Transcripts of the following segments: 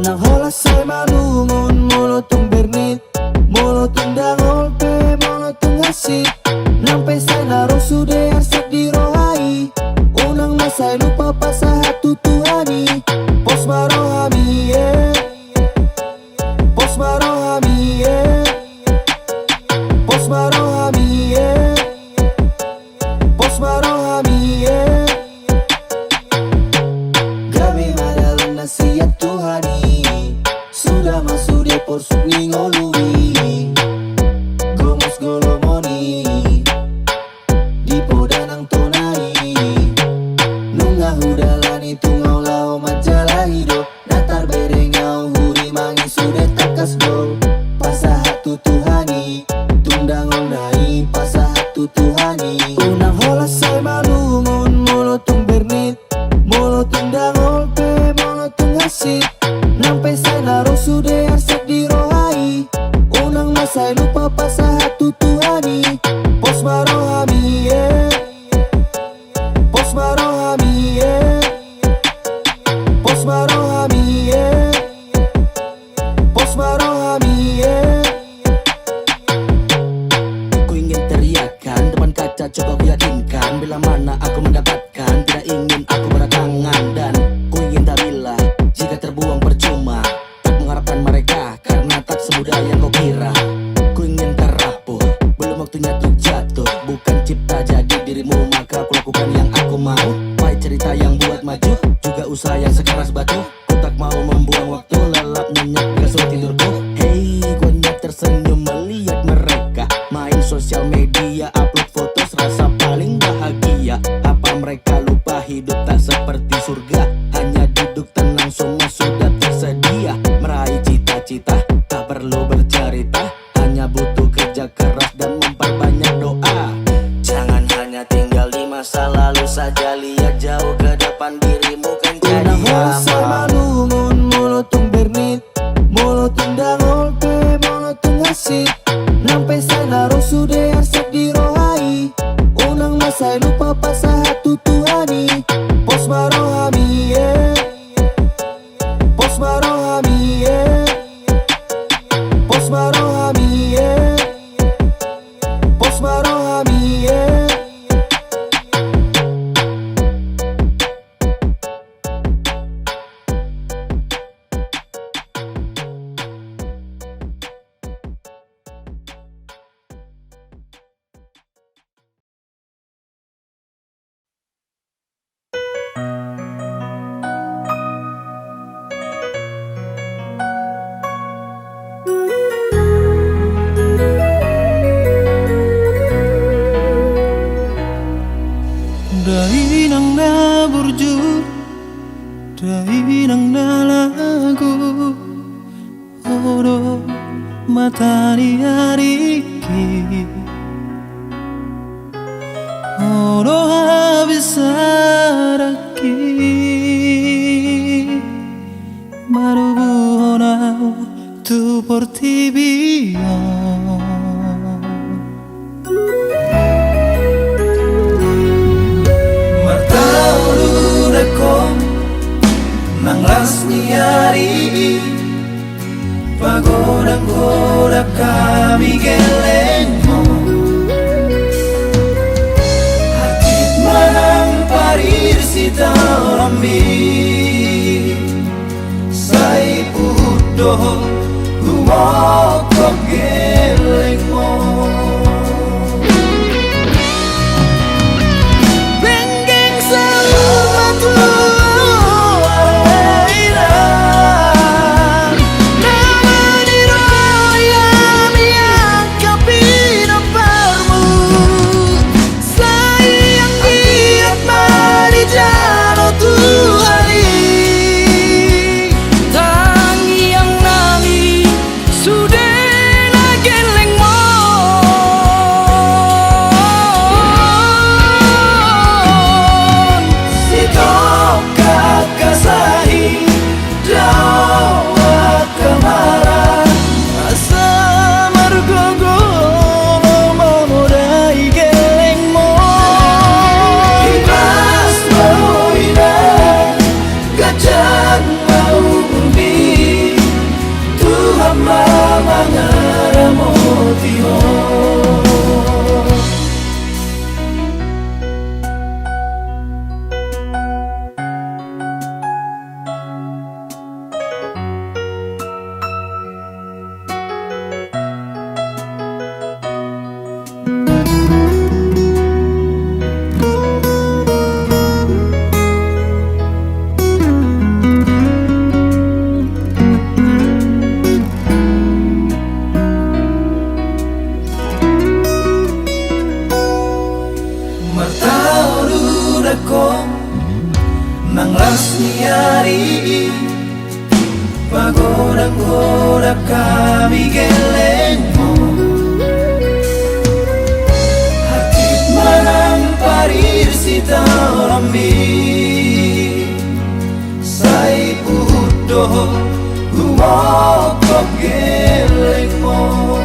Unang hola say malungon molotong bernit, molotong dangol pe molotong hasit. Nang pesay laro sude arsak di rohai. Unang masay lupa pasahat tutuhani. Pos marohami pos marohami pos marohami pos marohami Gabi madalang nasihat Tuhani. Sudah masuk dia porsuk ningolui. Gomos golomoni di podanang tonai. Nungah hudalani tungau lao majalahido. Natar berengau huri mangi sudah takas do. Pasahat Tuhani tundang ondai pasahat Tuhani. Unang hola say malungon molotong bernit, molotong dangol pe molotong hasit. Nang pesay laro sude arsak di rohai. Unang masay lupa pasahat Tuhani. Pos marohami pos marohami pos marohami pos marohami Ku ingin teriakan depan kaca, coba ku yakinkan bila mana aku mendapatkan. Tidak ingin aku berdatangan dan ku ingin tak bila jika terbuang percuma. Tak mengharapkan mereka karena tak semudah yang kau kira. Ku ingin terapuh, belum waktunya untuk jatuh. Bukan cipta jadi dirimu, maka aku lakukan yang aku mau. Baik cerita yang buat maju, juga usaha yang sekeras batu. Ku tak mau membuang waktu, lelap nyenyak dengan surat tidurku. Hey, ku hanya tersenyum melihat mereka main sosial media, upload foto serasa paling bahagia. Apa mereka lupa hidup tak seperti surga? Hanya duduk tenang semua sudah tersedia. Meraih cita-cita tak perlu bercerita, hanya butuh kerja keras dan memperbanyak doa. Jangan hanya tinggal di masa lalu saja, lihat jauh ke depan, dirimu kan jadi amal. Malungon molotong bernit, molotong dangol pe molotong hasit. Nang pesay laro sude arsak di rohai. Unang masay lupa pasahat Tuhani. Pos marohami pos marohami pos marohami pos marohami Dai nang na burju, dai nang na lagu. Oro matani ariki, oro habis araki. Baru buhonau tu por ti nang lasniari pagoda-goda kami gelengmo. Hatit manang parir si dalambi sai udo humokok gelengmo. Benggeng salumatu Tangi yang nali sudah geleng mo. niari pagoda-goda kami gelengmo Hatit manang parir si talambi Sai udoh humokok gelengmo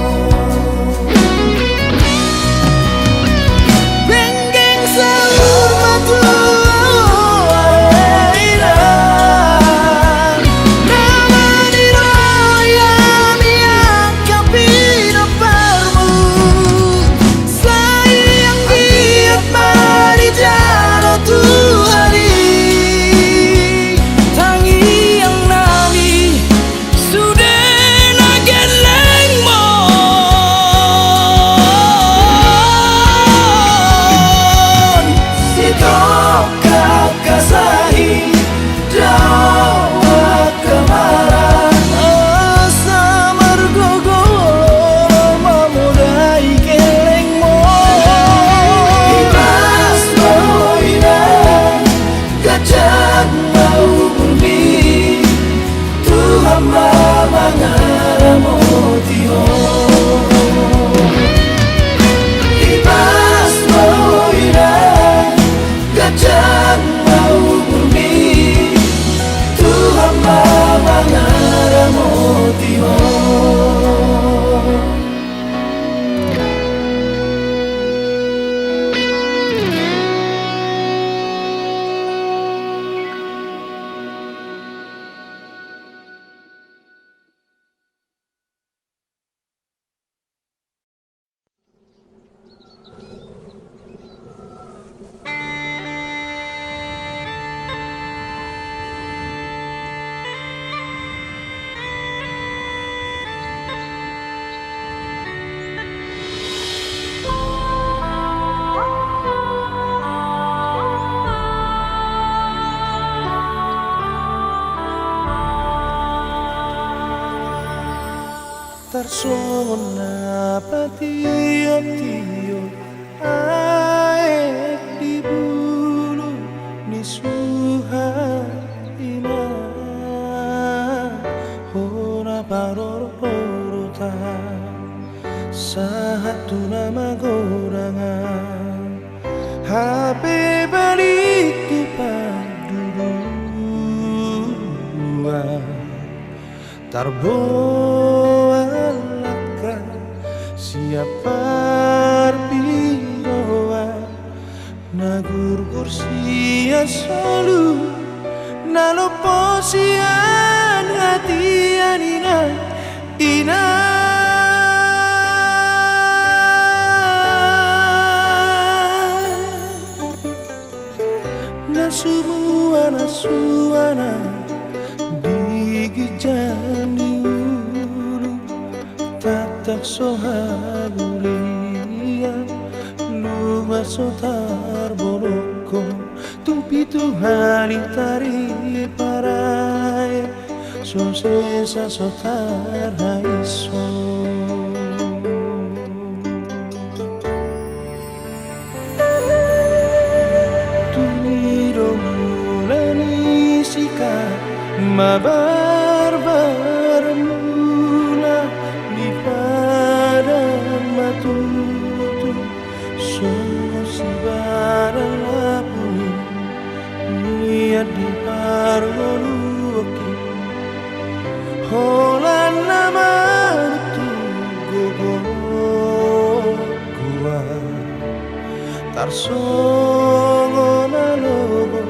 Tarsona patiap-tiap aek di bulu ni suhaina hora parorota satu nama gorangan HP balik tu paduduan tarboalaka siapa pindoa nagur kursia solu nalo posian hati anina ina nasuana digijani ulu tatak sohagulian luba sotar boroko tumpi tuhani tari parai sosesa sotar haiso mabar-bar mula di padang matutu semua si barang lapuni niat di pargoluki holan nama tu gogo gua tarsongo nalogo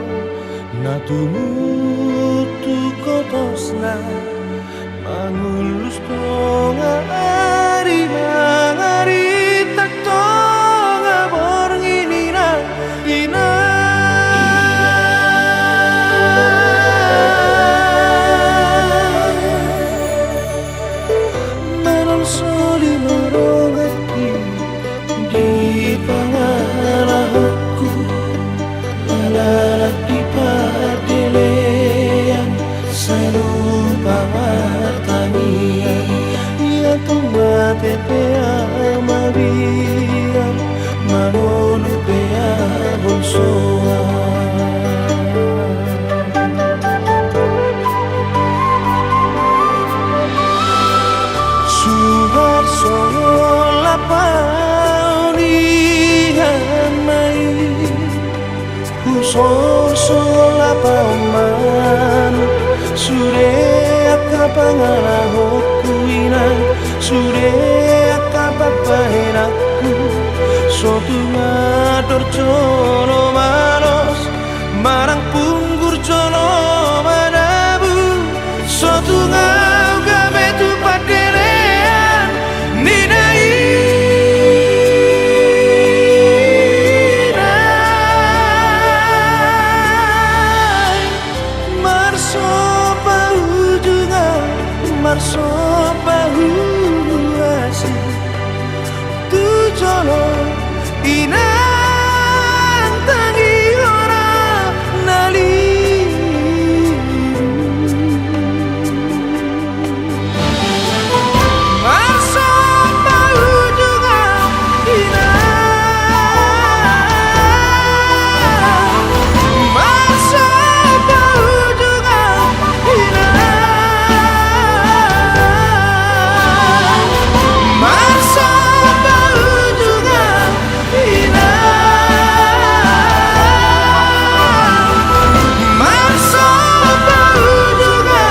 natumutu kotosna mangulus tonga ari mangari tak tonga bornginina ina manon soli marongaki di pangarahku lalat di padelean saya lupa matanian ia tomate pea maria manonu pea bolsoa lapau dihan mai Usol lapau man Sure akapangana hokuinan Sure akapapahenaku Sotu ngatur jono malos Marang punggur jono manabu Sotu ngau gabe tu paderean Ninai Marso bahu juga Marso bahu asih Tujono inang tangi ora nali Masa bahu juga inang Masa bahu juga inang Masa bahu juga inang Masa bahu juga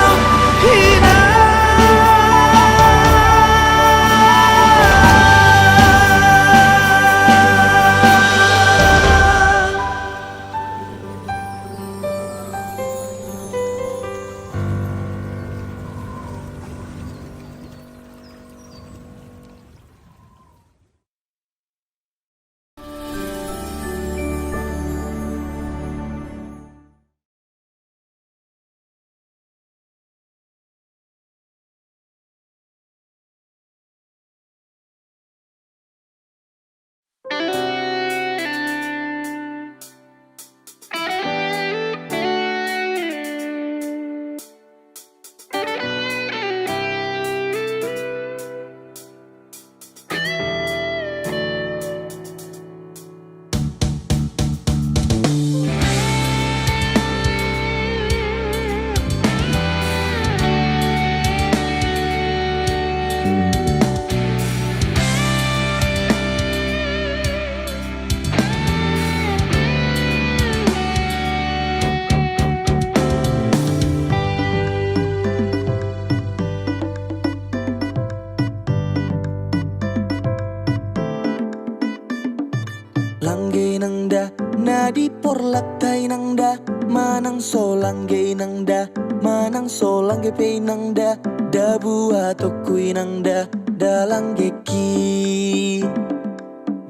Langge nangda nadi porlatai nangda manang solangge nangda manang solangge pe nangda dabu atokui nangda dalangge ki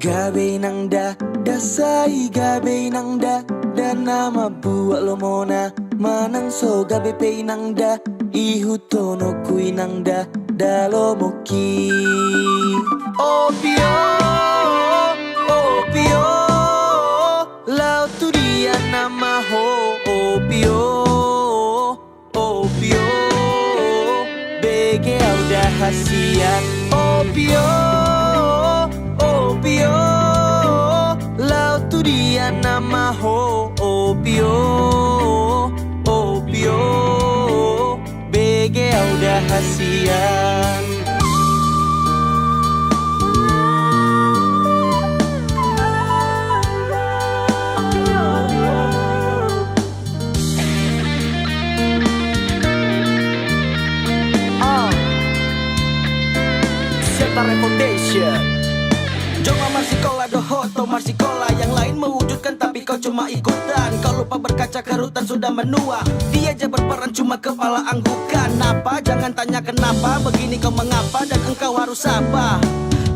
gabe nangda dasai gabe nangda dan nama buat lomona manang so gabe pe nangda ihutono kui nangda dalomoki opio Opio, lau tu dia nama ho Opio, Opio, bege udah hasian Opio, Opio, lau tu dia nama ho Opio, Opio, bege udah hasian Foundation Jonga marsikola dohoto marsikola Yang lain mewujudkan tapi kau cuma ikutan Kau lupa berkaca kerutan sudah menua Dia aja berperan cuma kepala anggukan Apa? Jangan tanya kenapa Begini kau mengapa dan engkau harus sabar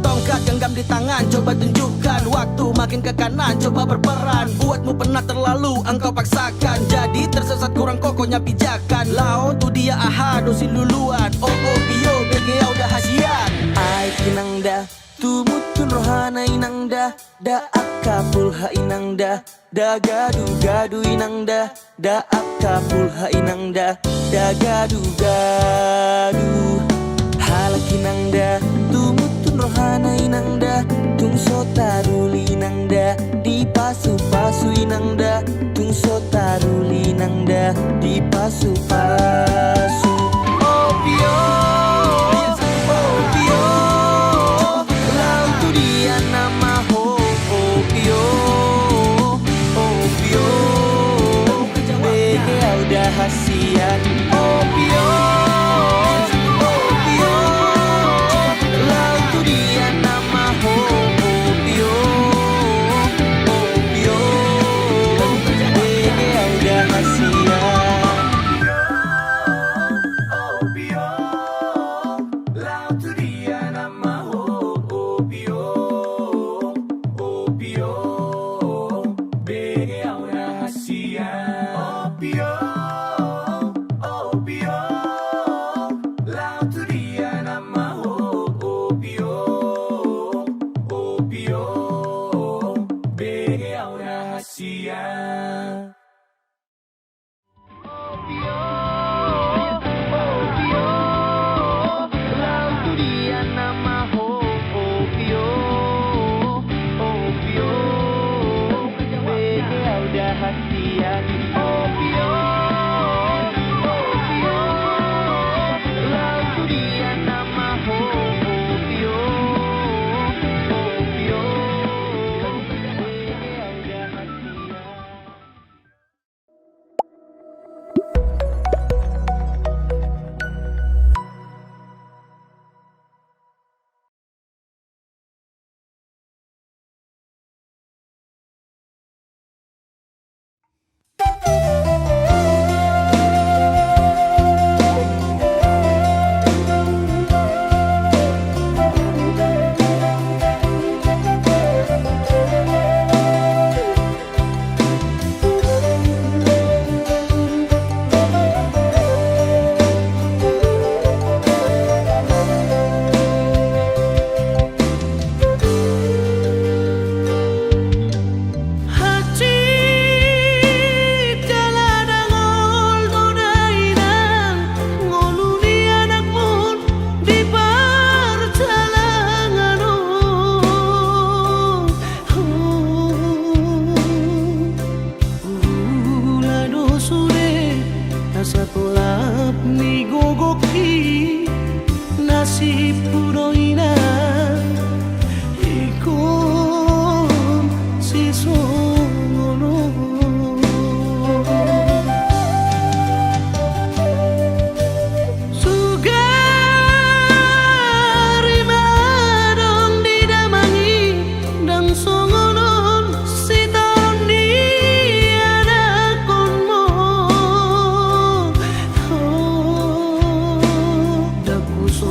Tongkat genggam di tangan coba tunjukkan Waktu makin ke kanan coba berperan Buatmu pernah terlalu engkau paksakan Jadi tersesat kurang kokohnya pijakan Lao tu dia aha dosi luluan Oh oh bio bege udah hasian Ai kinangda tumutun rohana inangda Da akapul ha inangda Da gadu inangda Da akapul ha inangda Da gadu Halak inangda tumutun rohana inangda Tung sotaruli inangda Di pasu inangda Tung sotaruli inangda Di pasu Opio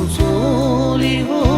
Soli ho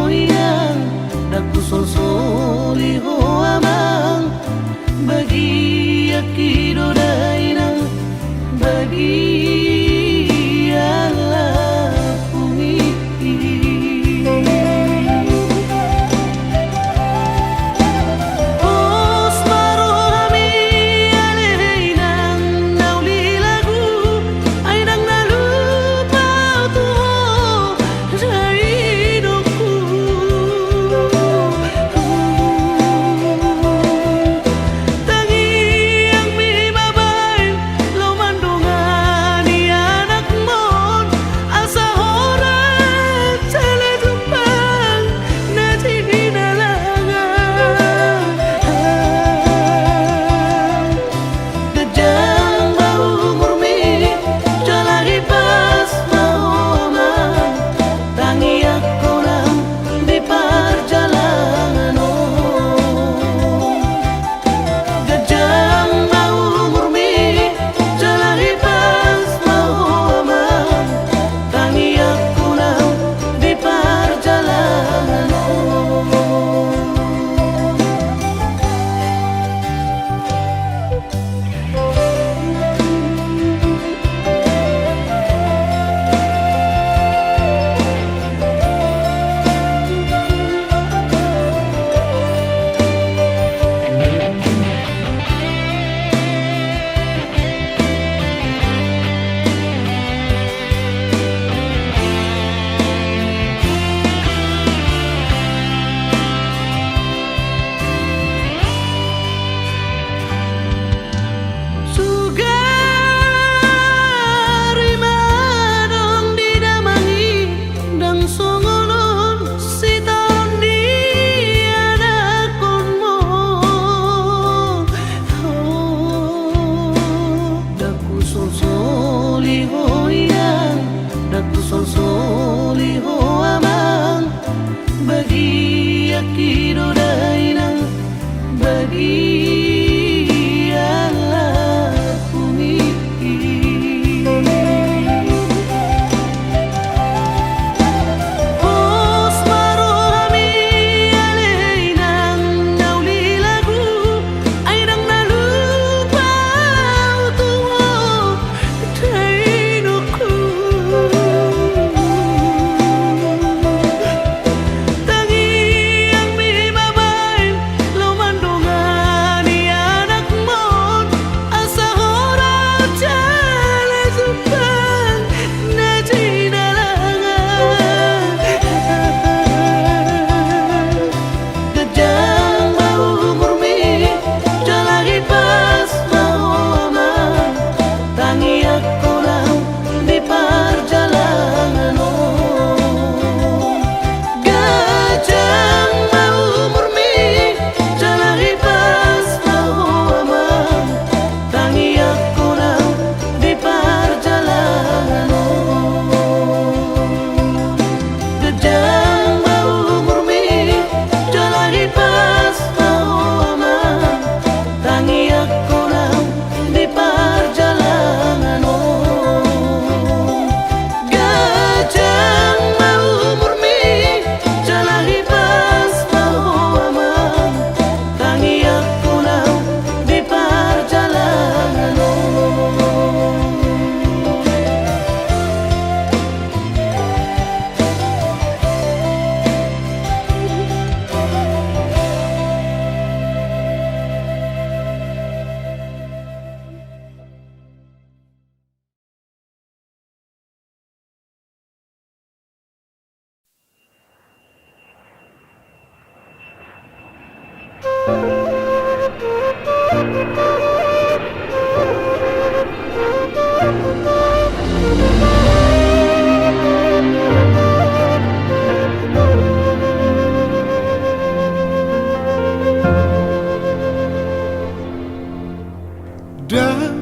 Dan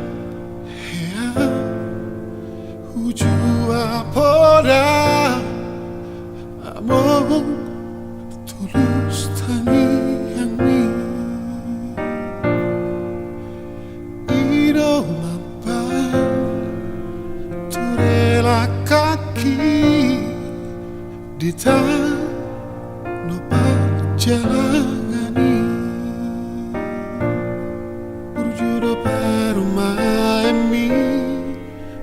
hea hujua poda among tulus tangi yang mi iro mampan turela kaki di tanah perjalangani Urjudo parumaemi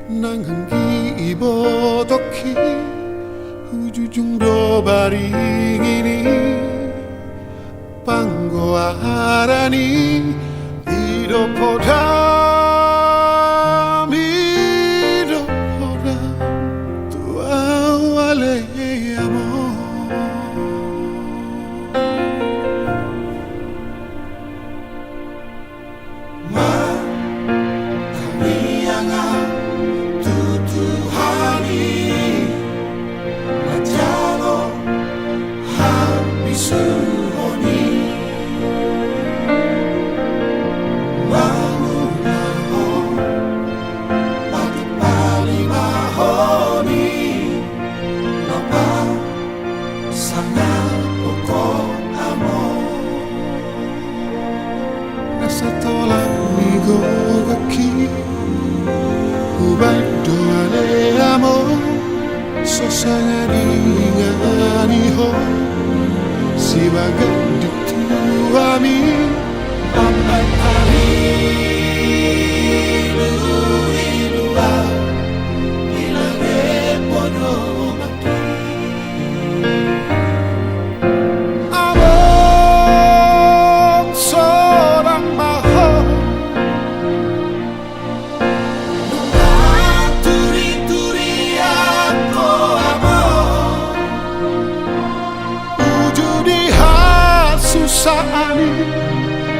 nanganggi ibotoki Ujujung do baring ini Panggo arani Ido podam Ido podam Tua wale amor Tolak migo kaki Ubay doale amo Sosanga dingani ho Si bagan dituami Amai kali Lua Ilage podo mati Amor seorang Saani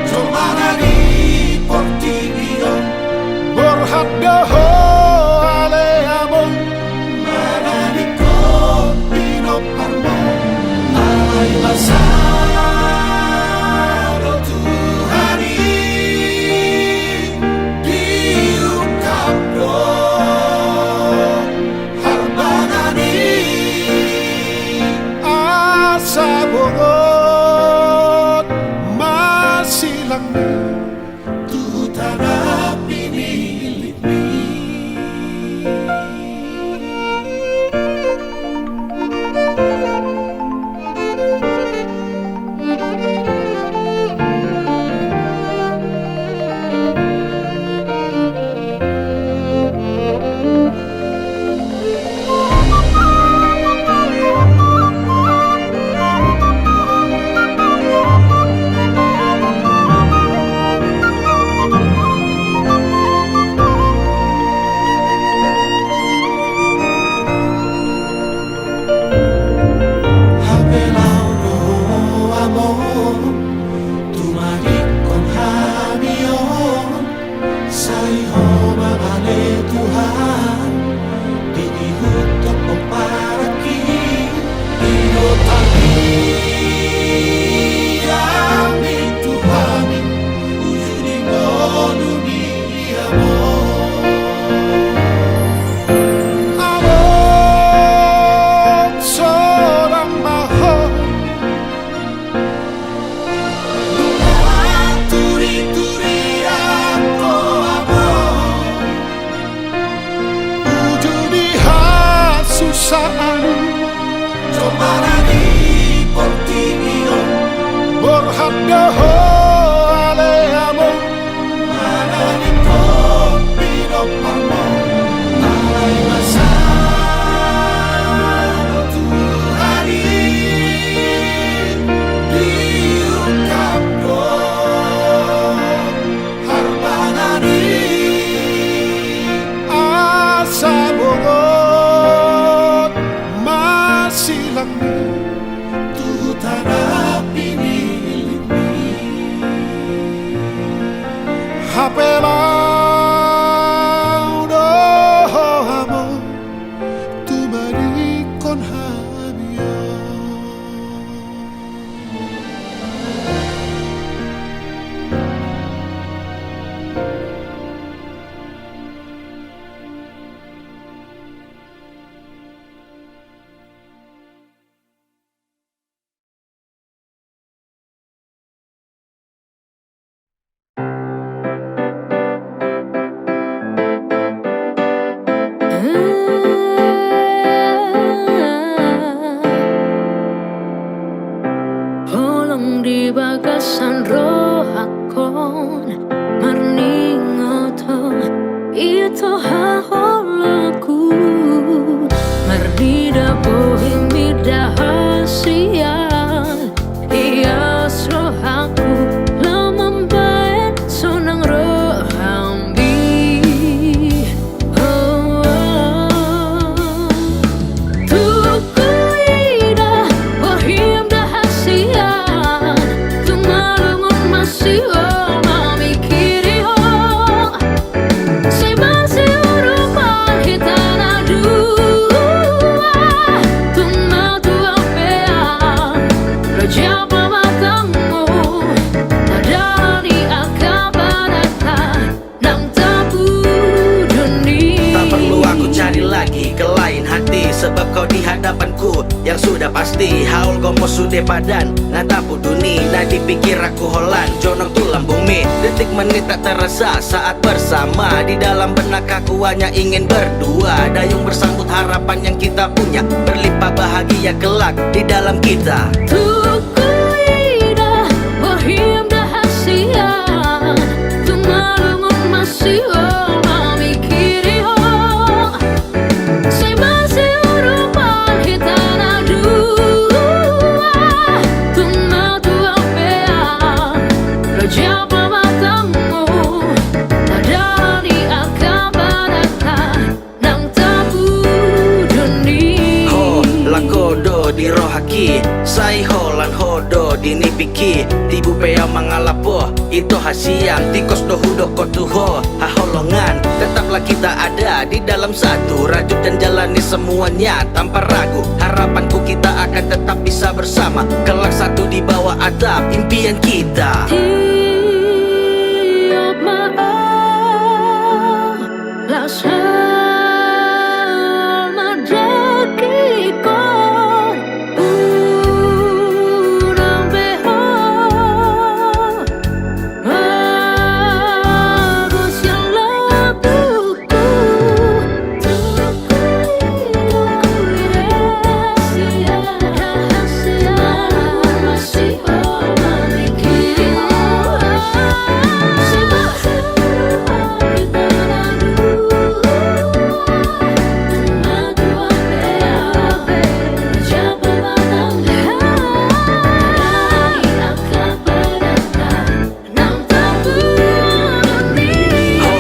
Jomarani Portinio Borhaddaho Ale amon Manani Kopino Parmo Alai Basaro Tuhari Diu Kapro Harbanani Asaboro silang tu tanah pinilit mi Ang di bagasan rohakon Marningoto Ito haholaku Marnida bohim midahasian Ias rohaku Lamambayan sonang rohambi Tukuida bohim dahasian Tumalungun masih mamikiri ho Si masih urupan hitana dua Tuma tua pea Rojapa matamu Nadani akabarata Nang tabu dunia Tak perlu aku cari lagi ke lain hati Sebab kau di hadapanku yang sudah pasti Haul gomo sude badan ngatapu duni Nah dipikir aku holan jonong tulang bumi Detik menit tak terasa saat bersama Di dalam benak aku hanya ingin berdua Dayung bersambut harapan yang kita punya Berlimpah bahagia kelak di dalam kita Tukuida bohim dahasian Tumalungun masih mamikiri ho Si masih urupan hitana dua Tuma tua pea Rojapa matamu Nadani akabarata Nang tabu dunia Ho lakodo di rohaki Sai holan hodo di nipiki Tibu pea mangalapo Itu hasiang tikos dohu doko tuho Haholongan tetaplah kita ada di dalam satu Rajut dan jalani semuanya tanpa ragu Harapanku kita akan tetap bisa bersama Kelak satu di bawah atap impian kita Tiap maaf Lasama dakikon Unang beho Bagus yang labuku Tukuida rahasia Masih memikiri Si masih Ho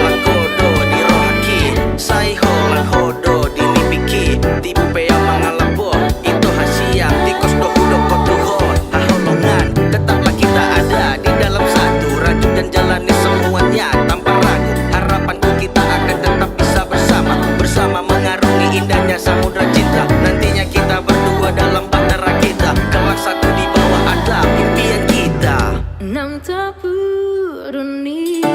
lakodo di rohaki Sai holan hodo di nipiki Tibu pea mangalapo Itu hasiang tikos dohu doko tuho Haholongan tetaplah kita ada di dalam satu Rajut dan jalani semuanya tanpa ragu Harapanku kita akan tetap bisa bersama Bersama mengarungi indahnya samudra cinta Nantinya kita berdua dalam bahtera kita Kelak satu di bawah atap impian kita Nang tabu dunia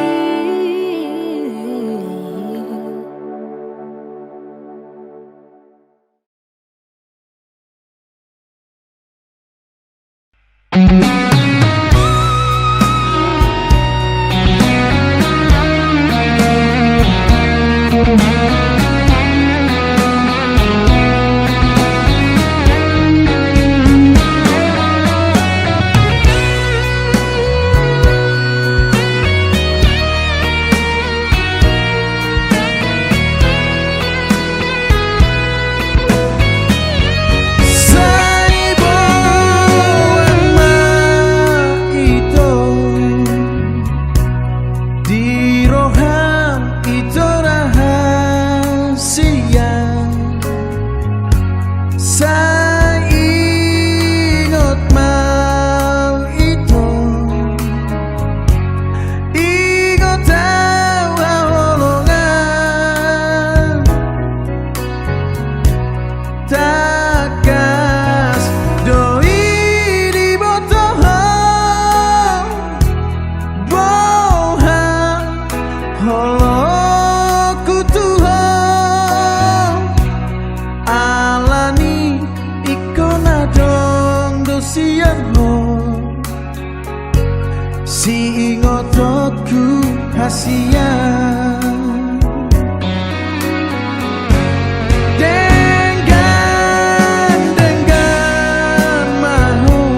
kasihan dengan mahu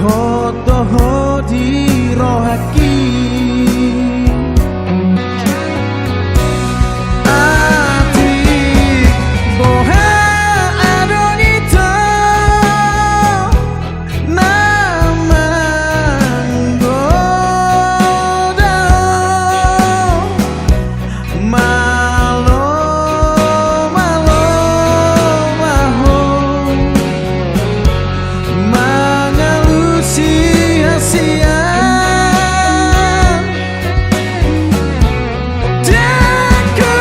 Hotoho di rohaki Ati boha adonito Namanggoda Malo malo maho Mengelusi sia-sia Deku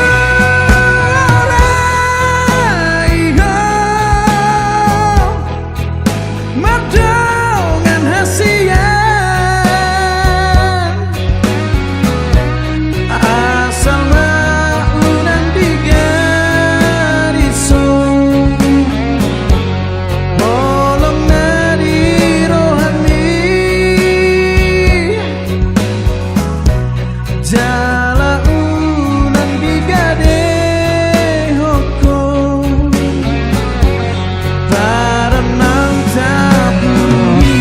raiho Merdongan hasian Asal maunan digarisong Bolong nadi rohani Jala unan digade hukum Paranang tabuni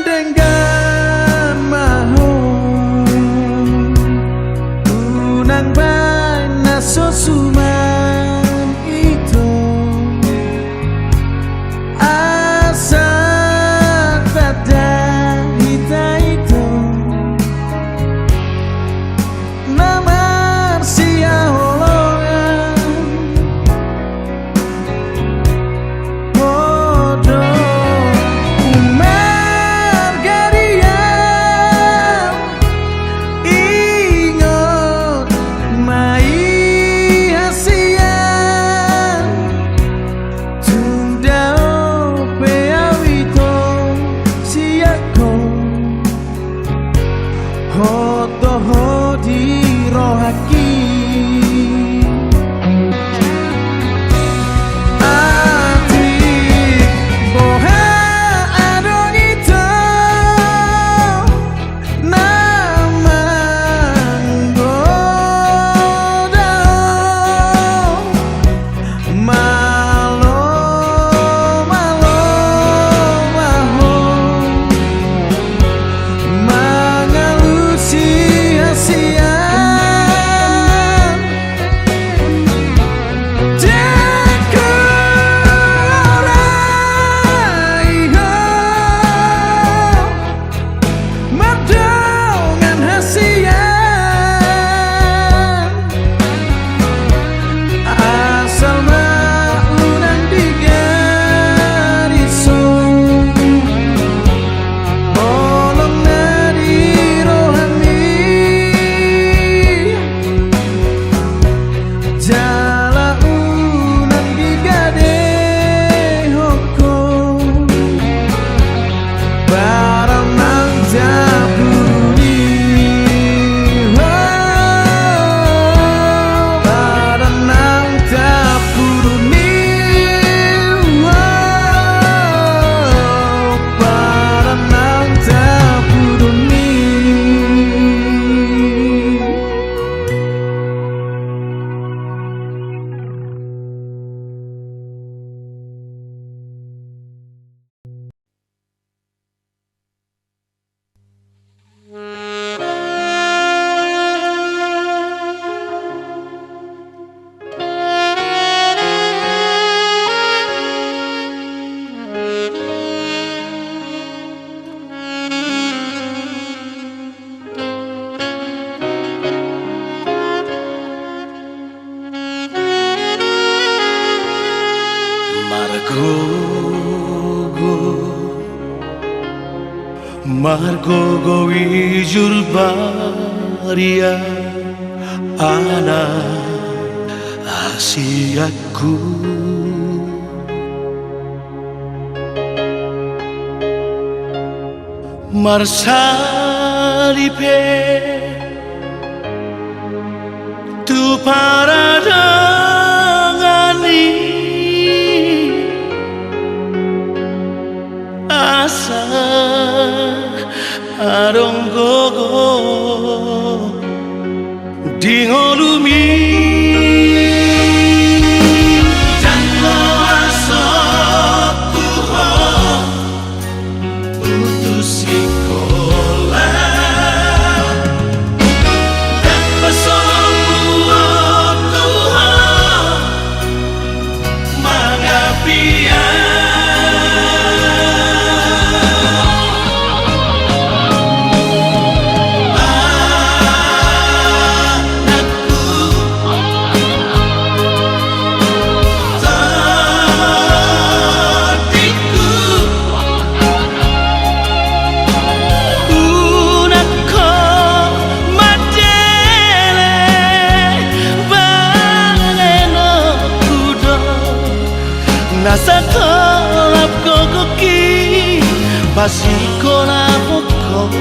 Dengan mahu Unang bana sosuman itu Asal pada hita itu Namar sia holongan Bodoh Umar gadian Ingat mai hasian Tundao peawito siako Hotoho di rohaki Ati boha adonito Namanggoda Malo malo maho Mengelusi hasian Deku raiho Merdongan hasian Asal maunan digarisong Bolong nadi rohani Jala unan digade hukum Baranang jabuni Baranang jabuni Baranang jabuni Margogo wijul baria ana asiaku Marsalipe tu paradangani asa arong gogo dingolumi jango asok tuho putus sekolah dan pesong buat tuho mangapian nasa tolap gogoki basiko na poko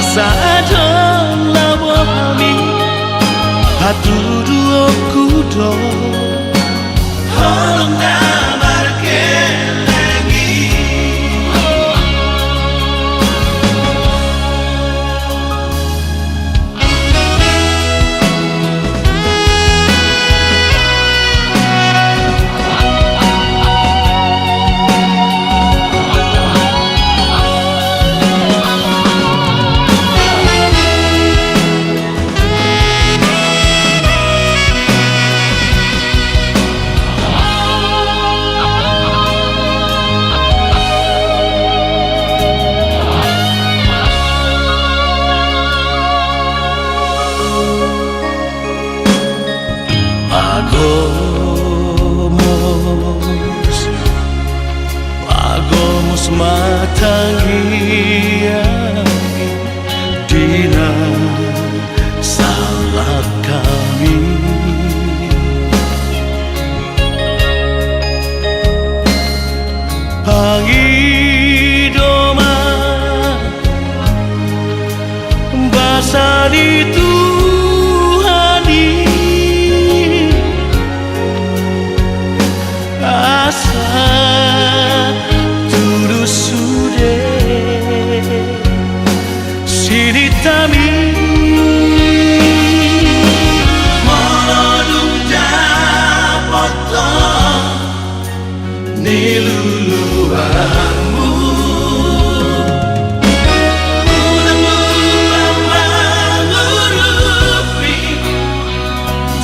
asa adon labo kami hatudu okudo holong damar kelengi Agomos matangia dina salah kami pangidoma basari Tuhani asa sude siritami molodum dapoto niluluanmu udamu mengurupi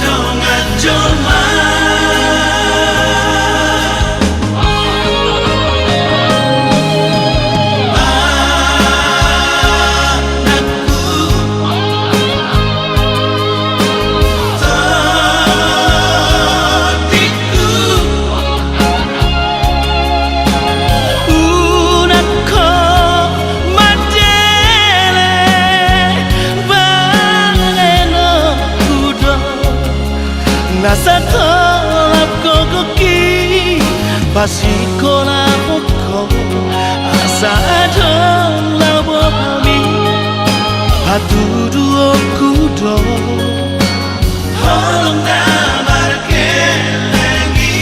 dongan joma nasa tolap gogoki basiko na poko asa adon labo kami hatudu okudo holong damar kelengi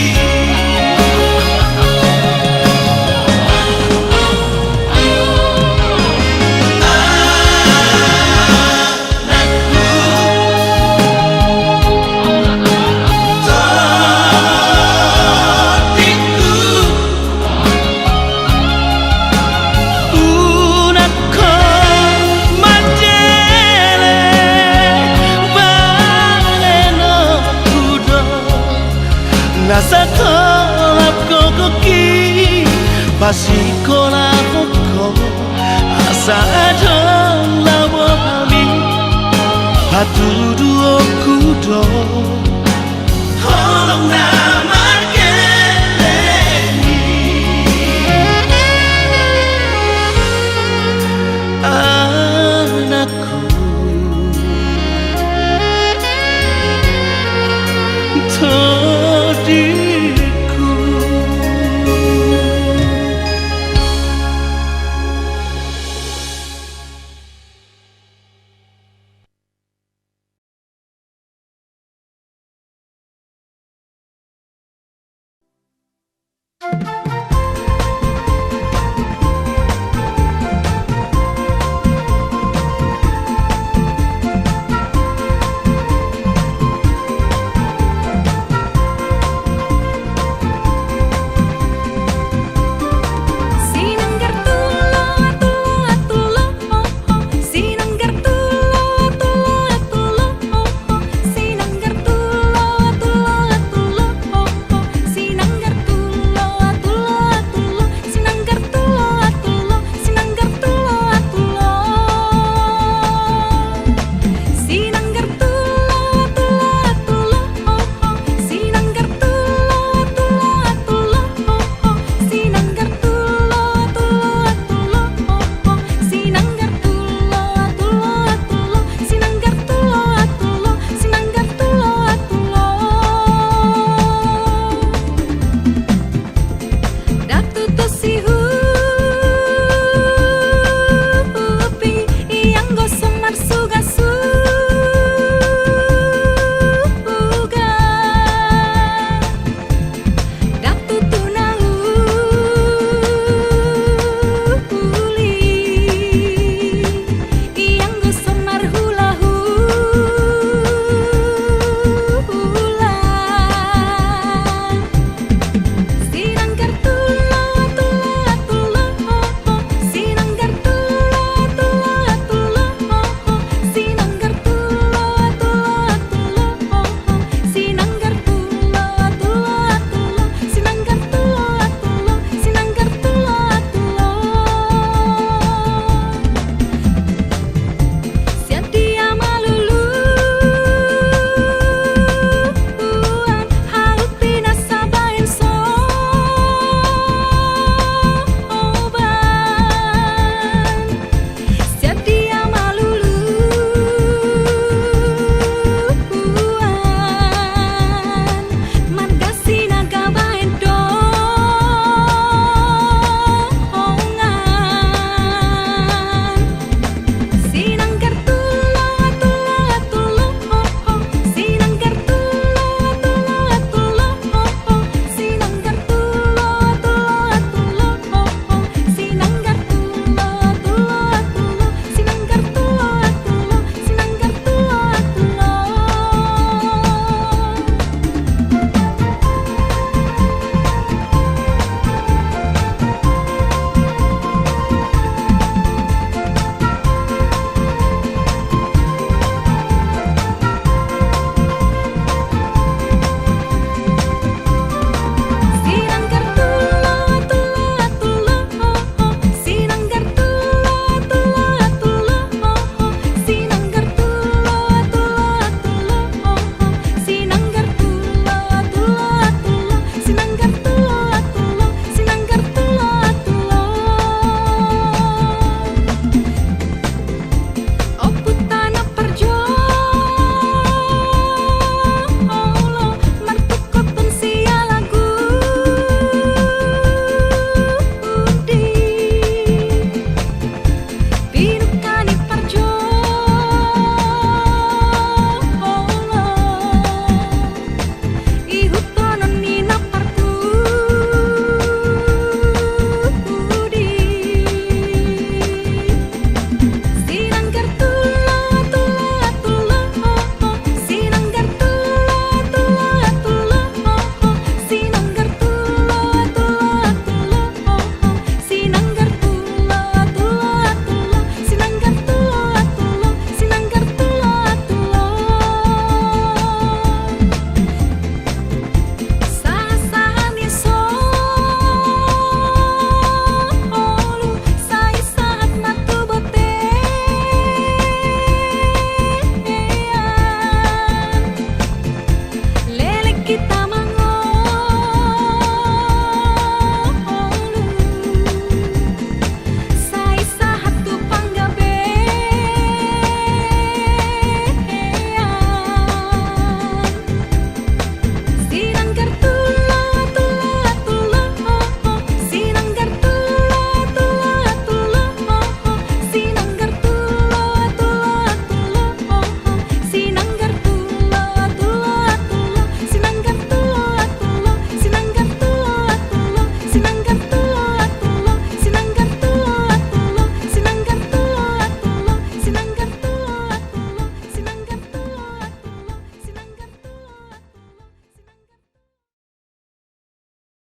nasa tolap gogoki basiko na poko asa adon labo kami hatudu okudo holong na